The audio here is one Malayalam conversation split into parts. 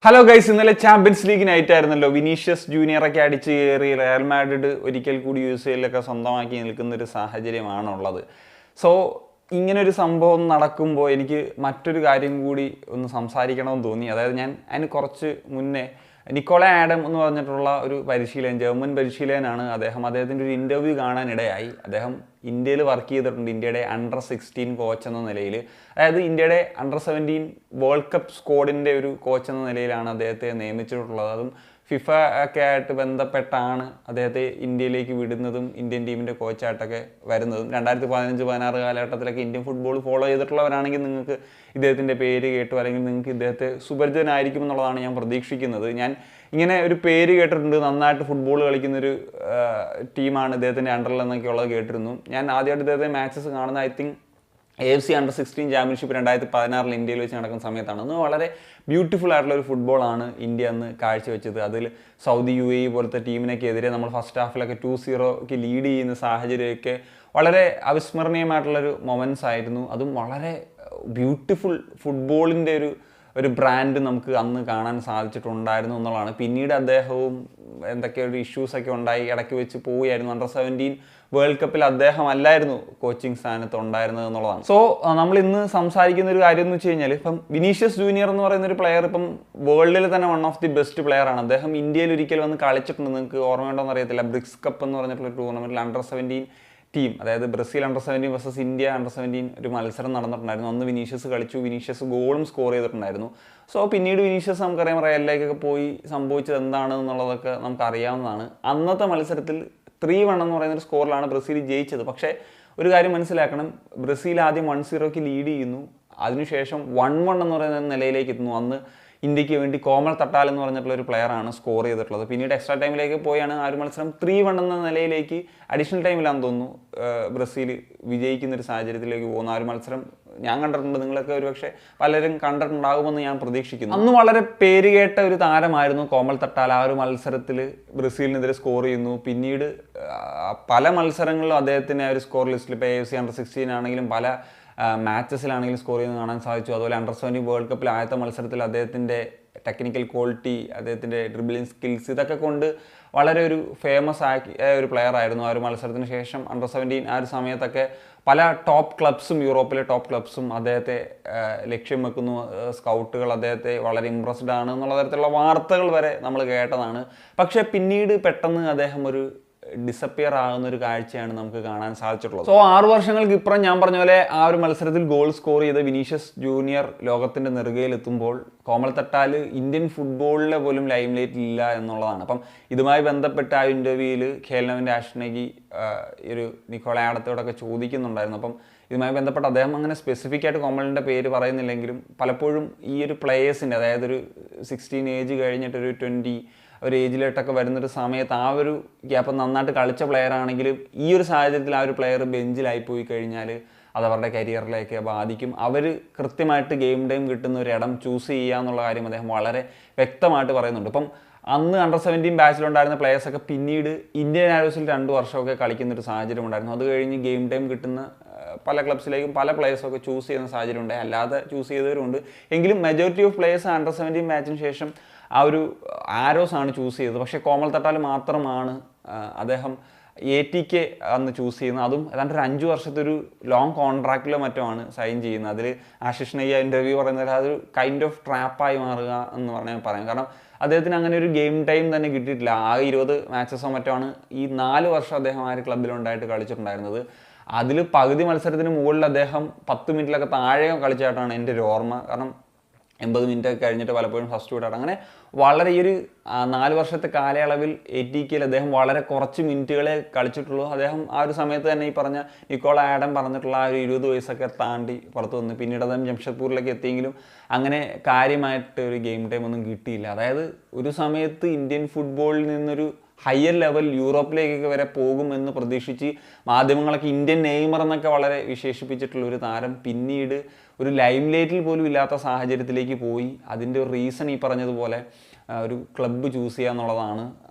ഹലോ ഗൈസ്, ഇന്നലെ ചാമ്പ്യൻസ് ലീഗ് നൈറ്റ് ആയിരുന്നല്ലോ. വിനീഷ്യസ് ജൂനിയറൊക്കെ അടിച്ച് കയറി റയൽ മാഡ്രിഡ് ഒരിക്കൽ കൂടി UCL സ്വന്തമാക്കി നിൽക്കുന്ന ഒരു സാഹചര്യമാണുള്ളത്. സോ ഇങ്ങനൊരു സംഭവം നടക്കുമ്പോൾ എനിക്ക് മറ്റൊരു കാര്യം കൂടി ഒന്ന് സംസാരിക്കണമെന്ന് തോന്നി. അതായത് ഞാൻ അതിന് കുറച്ച് മുന്നേ നിക്കോള ആഡം എന്ന് പറഞ്ഞിട്ടുള്ള ഒരു പരിശീലകൻ, ജർമ്മൻ പരിശീലകനാണ് അദ്ദേഹത്തിൻ്റെ ഒരു ഇൻ്റർവ്യൂ കാണാനിടയായി. അദ്ദേഹം ഇന്ത്യയിൽ വർക്ക് ചെയ്തിട്ടുണ്ട്, ഇന്ത്യയുടെ അണ്ടർ-16 കോച്ച് എന്ന നിലയിൽ. അതായത് ഇന്ത്യയുടെ അണ്ടർ-17 വേൾഡ് കപ്പ് സ്ക്വാഡിൻ്റെ ഒരു കോച്ച് എന്ന നിലയിലാണ് അദ്ദേഹത്തെ നിയമിച്ചിട്ടുള്ളത്. അതും ഫിഫ ഒക്കെ ആയിട്ട് ബന്ധപ്പെട്ടാണ് അദ്ദേഹത്തെ ഇന്ത്യയിലേക്ക് വിടുന്നതും ഇന്ത്യൻ ടീമിൻ്റെ കോച്ചായിട്ടൊക്കെ വരുന്നതും. 2015-16 കാലഘട്ടത്തിലൊക്കെ ഇന്ത്യൻ ഫുട്ബോൾ ഫോളോ ചെയ്തിട്ടുള്ളവരാണെങ്കിൽ നിങ്ങൾക്ക് ഇദ്ദേഹത്തിൻ്റെ പേര് കേട്ടു, അല്ലെങ്കിൽ നിങ്ങൾക്ക് ഇദ്ദേഹത്തെ സുപരിചിതനായിരിക്കും എന്നുള്ളതാണ് ഞാൻ പ്രതീക്ഷിക്കുന്നത്. ഞാൻ ഇങ്ങനെ ഒരു പേര് കേട്ടിട്ടുണ്ട്, നന്നായിട്ട് ഫുട്ബോൾ കളിക്കുന്നൊരു ടീമാണ് ഇദ്ദേഹത്തിൻ്റെ അണ്ടറിൽ എന്നൊക്കെ ഉള്ളത് കേട്ടിരുന്നു. ഞാൻ ആദ്യമായിട്ട് ഇദ്ദേഹത്തെ മാച്ചസ് കാണുന്ന ഐ തിങ്ക് AFC അണ്ടർ-16 ചാമ്പ്യൻഷിപ്പ് 2016 ഇന്ത്യയിൽ വെച്ച് നടക്കുന്ന സമയത്താണ്. അന്ന് വളരെ ബ്യൂട്ടിഫുൾ ആയിട്ടുള്ള ഒരു ഫുട്ബോളാണ് ഇന്ത്യ അന്ന് കാഴ്ചവെച്ചത്. അതിൽ സൗദി UAE പോലത്തെ ടീമിനൊക്കെ എതിരെ നമ്മൾ ഫസ്റ്റ് ഹാഫിലൊക്കെ 2-0 ലീഡ് ചെയ്യുന്ന സാഹചര്യമൊക്കെ വളരെ അവിസ്മരണീയമായിട്ടുള്ളൊരു മൊമെൻറ്റ്സ് ആയിരുന്നു. അതും വളരെ ബ്യൂട്ടിഫുൾ ഫുട്ബോളിൻ്റെ ഒരു ബ്രാൻഡ് നമുക്ക് അന്ന് കാണാൻ സാധിച്ചിട്ടുണ്ടായിരുന്നു എന്നുള്ളതാണ്. പിന്നീട് അദ്ദേഹവും എന്തൊക്കെയോ ഒരു ഇഷ്യൂസൊക്കെ ഉണ്ടായി, ഇടയ്ക്ക് വെച്ച് പോവുകയായിരുന്നു. അണ്ടർ-17 വേൾഡ് കപ്പിൽ അദ്ദേഹം അല്ലായിരുന്നു കോച്ചിങ് സ്ഥാനത്ത് ഉണ്ടായിരുന്നത് എന്നുള്ളതാണ്. സോ നമ്മൾ ഇന്ന് സംസാരിക്കുന്ന ഒരു കാര്യം എന്ന് വെച്ച് കഴിഞ്ഞാൽ, ഇപ്പം വിനീഷ്യസ് ജൂനിയർ എന്ന് പറയുന്ന ഒരു പ്ലെയർ ഇപ്പം വേൾഡിൽ തന്നെ one of the best player ആണ്. അദ്ദേഹം ഇന്ത്യയിൽ ഒരിക്കൽ വന്ന് കളിച്ചിട്ടുണ്ട്, നിങ്ങൾക്ക് ഓർമ്മയുണ്ടോയെന്ന് അറിയത്തില്ല. ബ്രിക്സ് കപ്പ് എന്ന് പറഞ്ഞിട്ടുള്ള ടൂർണമെൻറ്റിൽ അണ്ടർ-17 ടീം, അതായത് ബ്രസീൽ അണ്ടർ-17 വേഴ്സസ് ഇന്ത്യ അണ്ടർ-17 ഒരു മത്സരം നടന്നിട്ടുണ്ടായിരുന്നു. അന്ന് വിനീഷ്യസ് കളിച്ചു, വിനീഷ്യസ് ഗോളും സ്കോർ ചെയ്തിട്ടുണ്ടായിരുന്നു. സോ പിന്നീട് വിനീഷ്യസ് നമുക്കറിയാം റയലിലേക്കൊക്കെ പോയി സംഭവിച്ചത് എന്താണെന്നുള്ളതൊക്കെ നമുക്കറിയാവുന്നതാണ്. അന്നത്തെ മത്സരത്തിൽ 3-1 എന്ന് പറയുന്നൊരു സ്കോറിലാണ് ബ്രസീൽ ജയിച്ചത്. പക്ഷേ ഒരു കാര്യം മനസ്സിലാക്കണം, ബ്രസീൽ ആദ്യം 1-0 ലീഡ് ചെയ്യുന്നു, അതിനുശേഷം 1-1 എന്ന് പറയുന്ന നിലയിലേക്ക് എത്തുന്നു. അന്ന് ഇന്ത്യക്ക് വേണ്ടി കോമൾ തട്ടാൽ എന്ന് പറഞ്ഞിട്ടുള്ള ഒരു പ്ലെയറാണ് സ്കോർ ചെയ്തിട്ടുള്ളത്. പിന്നീട് എക്സ്ട്രാ ടൈമിലേക്ക് പോയാണ് ആ ഒരു മത്സരം 3-1 എന്ന നിലയിലേക്ക് അഡീഷണൽ ടൈമിലാണെന്ന് തോന്നുന്നു ബ്രസീൽ വിജയിക്കുന്ന ഒരു സാഹചര്യത്തിലേക്ക് പോകുന്നു. ആ ഒരു മത്സരം ഞാൻ കണ്ടിട്ടുണ്ട്, നിങ്ങളൊക്കെ ഒരുപക്ഷെ പലരും കണ്ടിട്ടുണ്ടാകുമെന്ന് ഞാൻ പ്രതീക്ഷിക്കുന്നു. അന്ന് വളരെ പേരുകേട്ട ഒരു താരമായിരുന്നു കോമൾ തട്ടാൽ. ആ ഒരു മത്സരത്തിൽ ബ്രസീലിനെതിരെ സ്കോർ ചെയ്യുന്നു. പിന്നീട് പല മത്സരങ്ങളിലും അദ്ദേഹത്തിന് ആ ഒരു സ്കോർ ലിസ്റ്റിൽ, ഇപ്പോൾ AFC അണ്ടർ-16 ആണെങ്കിലും പല മാച്ചസിലാണെങ്കിലും സ്കോർ ചെയ്യുന്നത് കാണാൻ സാധിച്ചു. അതുപോലെ അണ്ടർ-17 വേൾഡ് കപ്പിൽ ആദ്യത്തെ മത്സരത്തിൽ അദ്ദേഹത്തിൻ്റെ ടെക്നിക്കൽ ക്വാളിറ്റി, അദ്ദേഹത്തിൻ്റെ ഡ്രിബിളിങ് സ്കിൽസ്, ഇതൊക്കെ കൊണ്ട് വളരെ ഒരു ഫേമസ് ആക്കിയ ഒരു പ്ലെയർ ആയിരുന്നു. ആ ഒരു മത്സരത്തിന് ശേഷം അണ്ടർ-17 ആ ഒരു സമയത്തൊക്കെ പല ടോപ്പ് ക്ലബ്സും, യൂറോപ്പിലെ ടോപ്പ് ക്ലബ്സും അദ്ദേഹത്തെ ലക്ഷ്യം വെക്കുന്നു. സ്കൗട്ടുകൾ അദ്ദേഹത്തെ വളരെ ഇമ്പ്രസ്ഡ് ആണ് എന്നുള്ള തരത്തിലുള്ള വാർത്തകൾ വരെ നമ്മൾ കേട്ടതാണ്. പക്ഷേ പിന്നീട് പെട്ടെന്ന് അദ്ദേഹം ഒരു ഡിസപ്പിയർ ആകുന്ന ഒരു കാഴ്ചയാണ് നമുക്ക് കാണാൻ സാധിച്ചിട്ടുള്ളത്. സോ 6 വർഷങ്ങൾക്ക് ഇപ്പുറം ഞാൻ പറഞ്ഞ പോലെ ആ ഒരു മത്സരത്തിൽ ഗോൾ സ്കോർ ചെയ്ത വിനീഷ്യസ് ജൂനിയർ ലോകത്തിൻ്റെ നെറുകയിലെത്തുമ്പോൾ കോമൾ തട്ടാൽ ഇന്ത്യൻ ഫുട്ബോളിലെ പോലും ലൈം ലൈറ്റ് ഇല്ല എന്നുള്ളതാണ്. അപ്പം ഇതുമായി ബന്ധപ്പെട്ട ആ ഇൻ്റർവ്യൂവിൽ ഖേൽനവിൻ്റെ ആഷ്നഗി ഒരു നിക്കോള ആഡത്തോടൊക്കെ ചോദിക്കുന്നുണ്ടായിരുന്നു. അപ്പം ഇതുമായി ബന്ധപ്പെട്ട് അദ്ദേഹം അങ്ങനെ സ്പെസിഫിക് ആയിട്ട് കോമളിൻ്റെ പേര് പറയുന്നില്ലെങ്കിലും പലപ്പോഴും ഈ ഒരു പ്ലേയേഴ്സിൻ്റെ, അതായത് ഒരു 16 ഏജ് കഴിഞ്ഞിട്ടൊരു 20 ഒരു ഏജിലോട്ടൊക്കെ വരുന്നൊരു സമയത്ത് ആ ഒരു ഗ്യാപ്പ് നന്നായിട്ട് കളിച്ച പ്ലെയർ ആണെങ്കിലും ഈ ഒരു സാഹചര്യത്തിൽ ആ ഒരു പ്ലെയർ ബെഞ്ചിലായി പോയി കഴിഞ്ഞാൽ അത് അവരുടെ കരിയറിലേക്ക് ബാധിക്കും. അവർ കൃത്യമായിട്ട് ഗെയിം ടൈം കിട്ടുന്ന ഒരു ഇടം ചൂസ് ചെയ്യുക എന്നുള്ള കാര്യം അദ്ദേഹം വളരെ വ്യക്തമായിട്ട് പറയുന്നുണ്ട്. ഇപ്പം അന്ന് അണ്ടർ-17 ബാച്ചിലുണ്ടായിരുന്ന പ്ലെയേഴ്സൊക്കെ പിന്നീട് ഇന്ത്യൻ ആരോസിൽ 2 വർഷമൊക്കെ കളിക്കുന്നൊരു സാഹചര്യം ഉണ്ടായിരുന്നു. അത് കഴിഞ്ഞ് ഗെയിം ടൈം കിട്ടുന്ന പല ക്ലബ്സിലേക്കും പല പ്ലെയേഴ്സൊക്കെ ചൂസ് ചെയ്യുന്ന സാഹചര്യം ഉണ്ടായി, അല്ലാതെ ചൂസ് ചെയ്തവരുണ്ട്. എങ്കിലും മെജോറിറ്റി ഓഫ് പ്ലെയേഴ്സ് അണ്ടർ-17 ബാച്ചിന് ശേഷം ആ ഒരു ആരോസാണ് ചൂസ് ചെയ്തത്. പക്ഷേ കോമൾ തട്ടാൽ മാത്രമാണ് അദ്ദേഹം ATK അന്ന് ചൂസ് ചെയ്യുന്നത്. അതും ഏതാണ്ട് ഒരു 5 വർഷത്തെ ഒരു ലോങ് കോൺട്രാക്റ്റിലോ മറ്റോ ആണ് സൈൻ ചെയ്യുന്നത്. അതിൽ ആശിഷ് നെയ്യ ഇൻ്റർവ്യൂ പറയുന്നത് അതൊരു കൈൻഡ് ഓഫ് ട്രാപ്പായി മാറുക എന്ന് പറഞ്ഞാൽ പറയാം. കാരണം അദ്ദേഹത്തിന് അങ്ങനെ ഒരു ഗെയിം ടൈം തന്നെ കിട്ടിയിട്ടില്ല. ആകെ 20 മാച്ചസോ മറ്റോ ആണ് ഈ 4 വർഷം അദ്ദേഹം ആ ഒരു ക്ലബ്ബിലുണ്ടായിട്ട് കളിച്ചിട്ടുണ്ടായിരുന്നത്. അതിൽ പകുതി മത്സരത്തിന് മുകളിൽ അദ്ദേഹം 10 മിനിറ്റിലൊക്കെ താഴെ കളിച്ചായിട്ടാണ് എൻ്റെ ഒരു ഓർമ്മ. കാരണം 80 മിനിറ്റ് ഒക്കെ കഴിഞ്ഞിട്ട് പലപ്പോഴും സബ്സ്റ്റിറ്റ്യൂട്ട് ആയിട്ട് അങ്ങനെ വളരെ ഈ ഒരു 4 വർഷത്തെ കാലയളവിൽ ATK അദ്ദേഹം വളരെ കുറച്ച് മിനിറ്റുകളെ കളിച്ചിട്ടുള്ളൂ. അദ്ദേഹം ആ ഒരു സമയത്ത് തന്നെ ഈ പറഞ്ഞ നിക്കോള ആഡം പറഞ്ഞിട്ടുള്ള ആ ഒരു 20 വയസ്സൊക്കെ താണ്ടി പുറത്തു വന്നു. പിന്നീട് അദ്ദേഹം ജംഷഡ്പൂരിലേക്ക് എത്തിയെങ്കിലും അങ്ങനെ കാര്യമായിട്ട് ഒരു ഗെയിം ടൈം ഒന്നും കിട്ടിയില്ല. അതായത് ഒരു സമയത്ത് ഇന്ത്യൻ ഫുട്ബോളിൽ നിന്നൊരു ഹയർ ലെവൽ യൂറോപ്പിലേക്കൊക്കെ വരെ പോകുമെന്ന് പ്രതീക്ഷിച്ച് മാധ്യമങ്ങളൊക്കെ ഇന്ത്യൻ നെയ്മർ എന്നൊക്കെ വളരെ വിശേഷിപ്പിച്ചിട്ടുള്ള ഒരു താരം പിന്നീട് ഒരു ലൈം ലൈറ്റിൽ പോലും ഇല്ലാത്ത സാഹചര്യത്തിലേക്ക് പോയി. അതിൻ്റെ ഒരു റീസൺ ഈ പറഞ്ഞതുപോലെ ഒരു ക്ലബ്ബ് ചൂസ് ചെയ്യുക എന്നുള്ളതാണ്.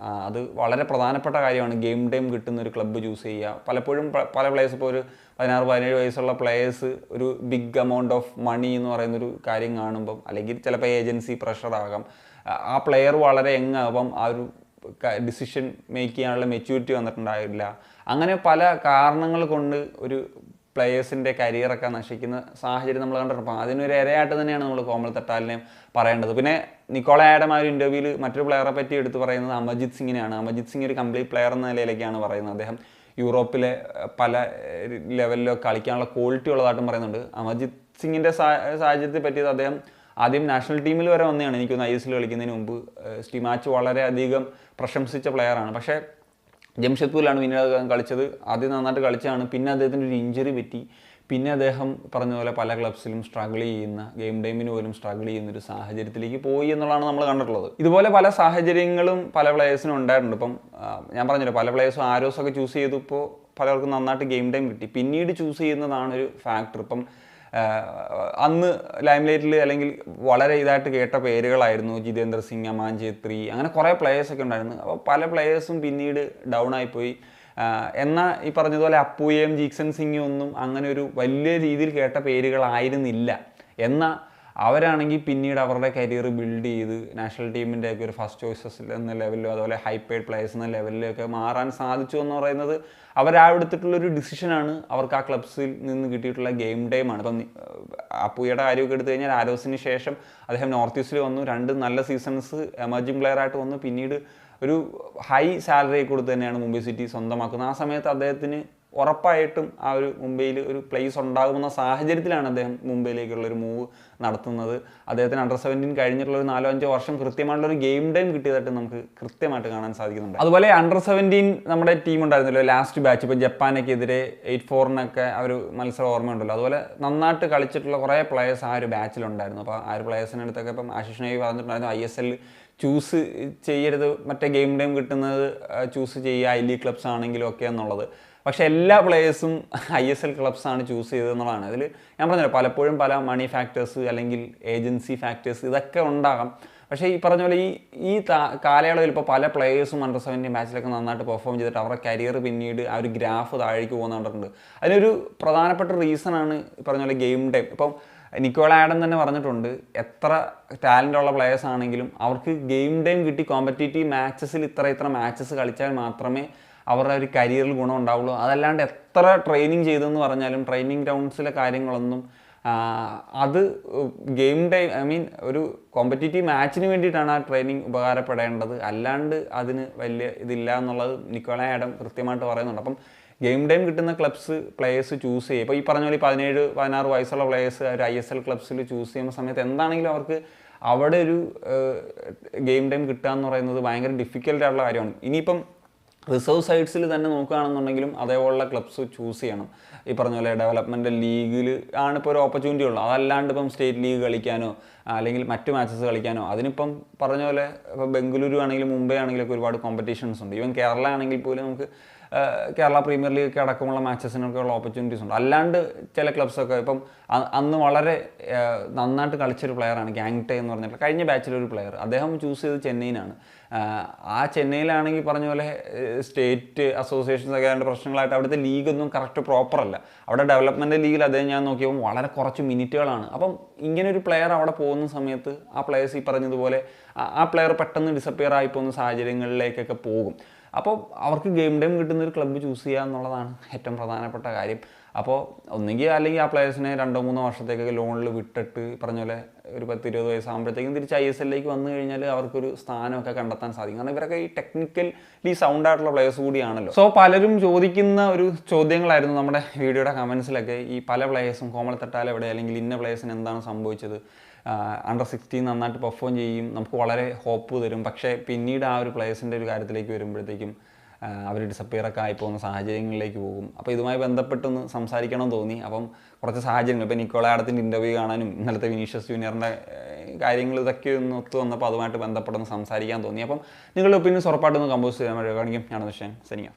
അത് വളരെ പ്രധാനപ്പെട്ട കാര്യമാണ്. ഗെയിം ടൈം കിട്ടുന്ന ഒരു ക്ലബ്ബ് ചൂസ് ചെയ്യുക. പലപ്പോഴും പല പ്ലേയേഴ്സ്, ഇപ്പോൾ ഒരു 16-17 വയസ്സുള്ള പ്ലേയേഴ്സ് ഒരു ബിഗ് എമൗണ്ട് ഓഫ് മണി എന്ന് പറയുന്നൊരു കാര്യം കാണുമ്പം, അല്ലെങ്കിൽ ചിലപ്പോൾ ഏജൻസി പ്രഷർ ആകാം, ആ പ്ലെയർ വളരെ അപ്പം ആ ഒരു ഡിസിഷൻ മേക്ക് ചെയ്യാനുള്ള മെച്യൂരിറ്റി വന്നിട്ടുണ്ടായില്ല. അങ്ങനെ പല കാരണങ്ങൾ കൊണ്ട് ഒരു പ്ലെയേഴ്സിൻ്റെ കരിയറൊക്കെ നശിക്കുന്ന സാഹചര്യം നമ്മൾ കണ്ടിട്ടുണ്ട്. അപ്പോൾ അതിനൊരു ഇരയായിട്ട് തന്നെയാണ് നമ്മൾ കോമൽ തട്ടാലിനെയും പറയേണ്ടത്. പിന്നെ നിക്കോള ആഡം ആ ഒരു ഇൻ്റർവ്യൂവിൽ മറ്റൊരു പ്ലെയറെ പറ്റി എടുത്ത് പറയുന്നത് അമർജിത് സിംഗിനെയാണ്. അമർജിത് സിംഗ് ഒരു കംപ്ലീറ്റ് പ്ലെയർ എന്ന നിലയിലേക്കാണ് പറയുന്നത്. അദ്ദേഹം യൂറോപ്പിലെ പല ലെവലിലോ കളിക്കാനുള്ള ക്വാളിറ്റി ഉള്ളതായിട്ടും പറയുന്നുണ്ട്. അമർജിത് സിംഗിൻ്റെ സാഹചര്യത്തെ പറ്റിയത് അദ്ദേഹം ആദ്യം നാഷണൽ ടീമിൽ വരെ വന്നതാണ്. എനിക്കൊന്ന് ISL കളിക്കുന്നതിന് മുമ്പ് സ്റ്റീം മാച്ച് വളരെയധികം പ്രശംസിച്ച പ്ലെയറാണ്. പക്ഷേ ജംഷഡ്പൂരിലാണ് പിന്നീട് കളിച്ചത്. ആദ്യം നന്നായിട്ട് കളിച്ചാണ്, പിന്നെ അദ്ദേഹത്തിന് ഒരു ഇഞ്ചുറി പറ്റി. പിന്നെ അദ്ദേഹം പറഞ്ഞ പോലെ പല ക്ലബ്സിലും സ്ട്രഗിൾ ചെയ്യുന്ന, ഗെയിം ടൈമിന് പോലും സ്ട്രഗിൾ ചെയ്യുന്ന ഒരു സാഹചര്യത്തിലേക്ക് പോയി എന്നുള്ളതാണ് നമ്മൾ കണ്ടിട്ടുള്ളത്. ഇതുപോലെ പല സാഹചര്യങ്ങളും പല പ്ലേയേഴ്സിനും ഉണ്ടായിട്ടുണ്ട്. ഇപ്പം ഞാൻ പറഞ്ഞല്ലോ, പല പ്ലേയേഴ്സും ആരോസൊക്കെ ചൂസ് ചെയ്തപ്പോൾ പലർക്കും നന്നായിട്ട് ഗെയിം ടൈം കിട്ടി. പിന്നീട് ചൂസ് ചെയ്യുന്നതാണ് ഒരു ഫാക്ടർ. ഇപ്പം അന്ന് ലൈംലൈറ്റിൽ അല്ലെങ്കിൽ വളരെ ഇതായിട്ട് കേട്ട പേരുകളായിരുന്നു ജിതേന്ദ്ര സിംഗ്, അമാൻ ഛേത്രി, അങ്ങനെ കുറേ പ്ലേയേഴ്സൊക്കെ ഉണ്ടായിരുന്നു. അപ്പോൾ പല പ്ലേയേഴ്സും പിന്നീട് ഡൗൺ ആയിപ്പോയി. എന്നാൽ ഈ പറഞ്ഞതുപോലെ അപ്പുയെയും ജീക്സൺ സിംഗും ഒന്നും അങ്ങനെ ഒരു വലിയ രീതിയിൽ കേട്ട പേരുകളായിരുന്നില്ല. എന്നാൽ അവരാണെങ്കിൽ പിന്നീട് അവരുടെ കരിയർ ബിൽഡ് ചെയ്ത് നാഷണൽ ടീമിൻ്റെയൊക്കെ ഒരു ഫസ്റ്റ് ചോയ്സസ് എന്ന ലെവലിലോ അതുപോലെ ഹൈ പെയ്ഡ് പ്ലേയേഴ്സ് എന്ന ലെവലിലൊക്കെ മാറാൻ സാധിച്ചു എന്ന് പറയുന്നത് അവരെടുത്തിട്ടുള്ളൊരു ഡിസിഷനാണ്. അവർക്ക് ആ ക്ലബ്സിൽ നിന്ന് കിട്ടിയിട്ടുള്ള ഗെയിം ടൈമാണ്. ഇപ്പം അപ്പുയുടെ കാര്യമൊക്കെ എടുത്തു കഴിഞ്ഞാൽ ആരോസിന് ശേഷം അദ്ദേഹം നോർത്ത് ഈസ്റ്റിൽ വന്നു, 2 നല്ല സീസൺസ് എമർജിംഗ് പ്ലെയർ ആയിട്ട് വന്നു. പിന്നീട് ഒരു ഹൈ സാലറി കൊടുത്ത് തന്നെയാണ് മുംബൈ സിറ്റി സ്വന്തമാക്കുന്നത്. ആ സമയത്ത് അദ്ദേഹത്തിന് ഉറപ്പായിട്ടും ആ ഒരു മുംബൈയിൽ ഒരു പ്ലേസ് ഉണ്ടാകുന്ന സാഹചര്യത്തിലാണ് അദ്ദേഹം മുംബൈയിലേക്കുള്ളൊരു മൂവ് നടത്തുന്നത്. അദ്ദേഹത്തിന് അണ്ടർ 17 കഴിഞ്ഞിട്ടുള്ള ഒരു 4-5 വർഷം കൃത്യമായിട്ടുള്ളൊരു ഗെയിം ടൈം കിട്ടിയതായിട്ട് നമുക്ക് കൃത്യമായിട്ട് കാണാൻ സാധിക്കുന്നുണ്ട്. അതുപോലെ അണ്ടർ 17 നമ്മുടെ ടീം ഉണ്ടായിരുന്നല്ലോ, ലാസ്റ്റ് ബാച്ച്, ഇപ്പോൾ ജപ്പാനൊക്കെ എതിരെ 8-4 ആ ഒരു മത്സരം ഓർമ്മയുണ്ടല്ലോ. അതുപോലെ നന്നായിട്ട് കളിച്ചിട്ടുള്ള കുറേ പ്ലേയേഴ്സ് ആ ഒരു ബാച്ചിലുണ്ടായിരുന്നു. അപ്പോൾ ആ ഒരു പ്ലേയേഴ്സിൻ്റെ അടുത്തൊക്കെ ഇപ്പം ആശിഷ് നെയ്യ് പറഞ്ഞിട്ടുണ്ടായിരുന്നു ISL ചൂസ് ചെയ്യരുത്, മറ്റേ ഗെയിം ടൈം കിട്ടുന്നത് ചൂസ് ചെയ്യുക I ലീഗ് ക്ലബ്സ് ആണെങ്കിലും ഒക്കെ എന്നുള്ളത്. പക്ഷേ എല്ലാ പ്ലേയേഴ്സും ISL ക്ലബ്സാണ് ചൂസ് ചെയ്തതെന്നുള്ളതാണ്. അതിൽ ഞാൻ പറഞ്ഞല്ലോ, പലപ്പോഴും പല മണി ഫാക്ടേഴ്സ് അല്ലെങ്കിൽ ഏജൻസി ഫാക്ടേഴ്സ് ഇതൊക്കെ ഉണ്ടാകാം. പക്ഷേ ഈ പറഞ്ഞ പോലെ ഈ കാലയളവിൽ ഇപ്പോൾ പല പ്ലേയേഴ്സും അണ്ടർ 17 മാച്ചിലൊക്കെ നന്നായിട്ട് പെർഫോം ചെയ്തിട്ട് അവരുടെ കരിയർ പിന്നീട് ആ ഒരു ഗ്രാഫ് താഴേക്ക് പോകുന്നുണ്ട്. അതിനൊരു പ്രധാനപ്പെട്ട റീസണാണ് ഈ പറഞ്ഞ പോലെ ഗെയിം ടൈം. ഇപ്പം നിക്കോള ആഡം തന്നെ പറഞ്ഞിട്ടുണ്ട്, എത്ര ടാലൻ്റ് ഉള്ള പ്ലേയേഴ്സ് ആണെങ്കിലും അവർക്ക് ഗെയിം ടൈം കിട്ടി കോമ്പറ്റീറ്റീവ് മാച്ചസിൽ ഇത്ര മാച്ചസ് കളിച്ചാൽ മാത്രമേ അവരുടെ ഒരു കരിയറിൽ ഗുണം ഉണ്ടാവുള്ളൂ. അതല്ലാണ്ട് എത്ര ട്രെയിനിങ് ചെയ്തെന്ന് പറഞ്ഞാലും ട്രെയിനിങ് ഗ്രൗണ്ട്സിലെ കാര്യങ്ങളൊന്നും അത് ഗെയിം ടൈം ഒരു കോമ്പറ്റീറ്റീവ് മാച്ചിന് വേണ്ടിയിട്ടാണ് ആ ട്രെയിനിങ് ഉപകാരപ്പെടേണ്ടത്. അല്ലാണ്ട് അതിന് വലിയ ഇതില്ല എന്നുള്ളത് നിക്കോള ആഡം കൃത്യമായിട്ട് പറയുന്നുണ്ട്. അപ്പം ഗെയിം ടൈം കിട്ടുന്ന ക്ലബ്സ് പ്ലേയേഴ്സ് ചൂസ് ചെയ്യും. ഇപ്പോൾ ഈ പറഞ്ഞ പോലെ 17-16 വയസ്സുള്ള പ്ലേയേഴ്സ് ഒരു ISL ക്ലബ്സിൽ ചൂസ് ചെയ്യുന്ന സമയത്ത് എന്താണെങ്കിലും അവർക്ക് അവിടെ ഒരു ഗെയിം ടൈം കിട്ടുക എന്ന് പറയുന്നത് ഭയങ്കര ഡിഫിക്കൽട്ടായിട്ടുള്ള കാര്യമാണ്. ഇനിയിപ്പം റിസർവ് സൈഡ്സിൽ തന്നെ നോക്കുകയാണെന്നുണ്ടെങ്കിലും അതേപോലുള്ള ക്ലബ്സ് ചൂസ് ചെയ്യണം. ഈ പറഞ്ഞ പോലെ ഡെവലപ്മെൻ്റ് ലീഗിൽ ആണിപ്പോൾ ഒരു ഓപ്പർച്യൂണിറ്റി ഉള്ളത്. അതല്ലാണ്ട് ഇപ്പം സ്റ്റേറ്റ് ലീഗ് കളിക്കാനോ അല്ലെങ്കിൽ മറ്റു മാച്ചസ് കളിക്കാനോ അതിനിപ്പം പറഞ്ഞ പോലെ ഇപ്പോൾ ബംഗളൂരു ആണെങ്കിലും മുംബൈ ആണെങ്കിലൊക്കെ ഒരുപാട് കോമ്പറ്റീഷൻസ് ഉണ്ട്. ഈവൻ കേരള ആണെങ്കിൽ പോലും നമുക്ക് കേരള പ്രീമിയർ ലീഗ് അടക്കമുള്ള മാച്ചസിനൊക്കെ ഉള്ള ഓപ്പർച്യൂണിറ്റീസ് ഉണ്ട്. അല്ലാണ്ട് ചില ക്ലബ്സൊക്കെ ഇപ്പം അന്ന് വളരെ നന്നായിട്ട് കളിച്ചൊരു പ്ലെയറാണ് ഗാങ്ടെ എന്ന് പറഞ്ഞിട്ട് കഴിഞ്ഞ ബാച്ചിലൊരു പ്ലെയർ, അദ്ദേഹം ചൂസ് ചെയ്തത് ചെന്നൈയിനാണ്. ആ ചെന്നൈയിലാണെങ്കിൽ പറഞ്ഞ പോലെ സ്റ്റേറ്റ് അസോസിയേഷൻസ് ഒക്കെ അതിൻ്റെ പ്രശ്നങ്ങളായിട്ട് അവിടുത്തെ ലീഗൊന്നും കറക്റ്റ് പ്രോപ്പറല്ല. അവിടെ ഡെവലപ്മെൻ്റ് ലീഗിൽ അദ്ദേഹം ഞാൻ നോക്കിയപ്പോൾ വളരെ കുറച്ച് മിനിറ്റുകളാണ്. അപ്പം ഇങ്ങനൊരു പ്ലെയർ അവിടെ പോകുന്ന സമയത്ത് ആ പ്ലെയേഴ്സ് ഈ പറഞ്ഞതുപോലെ ആ പ്ലെയർ പെട്ടെന്ന് ഡിസപ്പിയർ ആയി പോകുന്ന സാഹചര്യങ്ങളിലേക്കൊക്കെ പോകും. അപ്പോൾ അവർക്ക് ഗെയിം ടൈം കിട്ടുന്നൊരു ക്ലബ്ബ് ചൂസ് ചെയ്യുക എന്നുള്ളതാണ് ഏറ്റവും പ്രധാനപ്പെട്ട കാര്യം. അപ്പോൾ ഒന്നുകിൽ അല്ലെങ്കിൽ ആ പ്ലേയേഴ്സിനെ 2-3 വർഷത്തേക്കൊക്കെ ലോണിൽ വിട്ടിട്ട് പറഞ്ഞ പോലെ ഒരു 10-20 വയസ്സാകുമ്പോഴത്തേക്കും തിരിച്ച് ISLലേക്ക് വന്നു കഴിഞ്ഞാൽ അവർക്കൊരു സ്ഥാനമൊക്കെ കണ്ടെത്താൻ സാധിക്കും. കാരണം ഇവരൊക്കെ ഈ ടെക്നിക്കലി സൗണ്ട് ആയിട്ടുള്ള പ്ലേയേഴ്സ് കൂടിയാണല്ലോ. സോ പലരും ചോദിക്കുന്ന ഒരു ചോദ്യങ്ങളായിരുന്നു നമ്മുടെ വീഡിയോയുടെ കമൻസിലൊക്കെ. ഈ പല പ്ലേയേഴ്സും കോമൽ തട്ടാൽ എവിടെ, അല്ലെങ്കിൽ ഇന്ന പ്ലേയേഴ്സിന് എന്താണ് സംഭവിച്ചത്, അണ്ടർ 16 നന്നായിട്ട് പെർഫോം ചെയ്യും, നമുക്ക് വളരെ ഹോപ്പ് തരും, പക്ഷേ പിന്നീട് ആ ഒരു പ്ലേയേഴ്സിൻ്റെ ഒരു കാര്യത്തിലേക്ക് വരുമ്പോഴത്തേക്കും അവർ ഡിസപ്പിയറൊക്കെ ആയി പോകുന്ന സാഹചര്യങ്ങളിലേക്ക് പോകും. അപ്പോൾ ഇതുമായി ബന്ധപ്പെട്ടൊന്ന് സംസാരിക്കണം തോന്നി. അപ്പം കുറച്ച് സാഹചര്യങ്ങൾ, ഇപ്പോൾ നിക്കോള ആഡത്തിൻ്റെ ഇൻ്റർവ്യൂ കാണാനും ഇന്നലത്തെ വിനീഷ്യസ് ജൂനിയറിൻ്റെ കാര്യങ്ങൾ ഇതൊക്കെ ഒന്ന് ഒത്തു വന്നപ്പോൾ അതുമായിട്ട് ബന്ധപ്പെട്ടൊന്ന് സംസാരിക്കാൻ തോന്നി. അപ്പം നിങ്ങളുടെ ഒപ്പീനിയൻസ് ഉറപ്പായിട്ടൊന്ന് കമ്പോസ് ചെയ്യാൻ വേണ്ടി കാണിക്കും. ഞാനത് സനിയ.